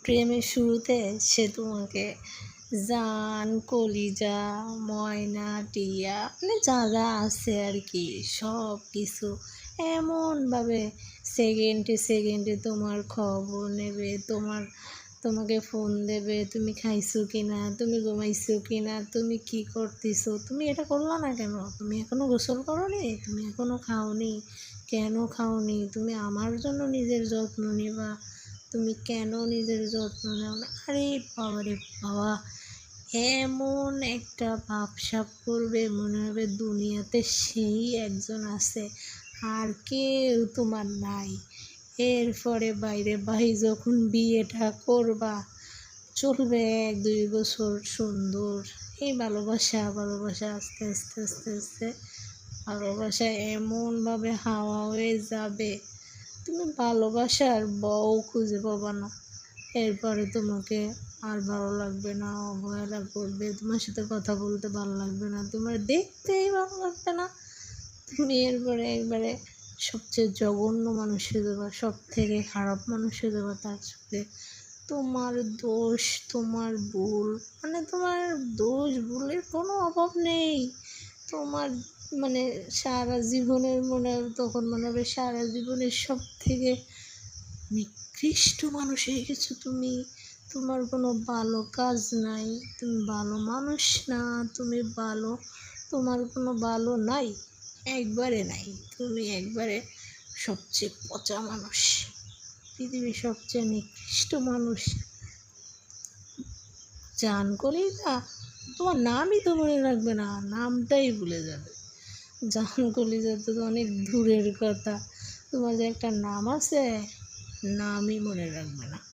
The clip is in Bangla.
প্রেমের শুরুতে সে তোমাকে জান, কলিজা, ময়না, টিয়া মানে যা যা আছে আর কি সব কিছু এমনভাবে সেকেন্ডে সেকেন্ডে তোমার খবর নেবে, তোমাকে ফোন দেবে, তুমি খাইছো কি না, তুমি ঘুমাইছো কি না, তুমি কী করতেছো, তুমি এটা করলা না কেন, তুমি এখনও গোসল করোনি, তুমি এখনও খাওনি, কেন খাওনি, তুমি আমার জন্য নিজের যত্ন নিবা, তুমি কেন নিজের যত্ন নাও না? আরে বাবা রে বাবা, এমন একটা ভাবসাব করবে মনে হবে দুনিয়াতে সেই একজন আছে, আর কেউ তোমার নাই। এরপরে বাইরে ভাই যখন বিয়েটা করবা, চলবে 1-2 বছর সুন্দর এই ভালোবাসা ভালোবাসা আস্তে আস্তে আস্তে আস্তে ভালোবাসা এমনভাবে হাওয়া হয়ে যাবে, তুমি ভালোবাসার বউ খুঁজে পাবা না। এরপরে তোমাকে আর ভালো লাগবে না, অবহেলা করবে, তোমার সাথে কথা বলতে ভালো লাগবে না, তোমার দেখতেই ভালো লাগবে না। তুমি এরপরে একবারে সবচেয়ে জঘন্য মানুষ হয়ে যাবা, সব থেকে খারাপ মানুষ হয়ে যাবা তার চোখে। তোমার দোষ, তোমার ভুল মানে তোমার দোষ ভুলের কোনো অভাব নেই। তোমার মানে সারা জীবনের মনে হবে তখন মনে হবে সারা জীবনের সব থেকে নিকৃষ্ট মানুষ হয়ে গেছো তুমি। তোমার কোনো ভালো কাজ নাই, তুমি ভালো মানুষ না, তুমি ভালো, তোমার কোনো ভালো নাই, একবারে নাই। তুমি একবারে সবচেয়ে পচা মানুষ, পৃথিবীর সবচেয়ে নিকৃষ্ট মানুষ। জান কলিজা, তোমার নামই তো মনে রাখবে না, নামটাই ভুলে যাবে। জান কলিজা তো অনেক দূরের কথা, তোমার যে একটা নাম আছে নামই মনে রাখবে না।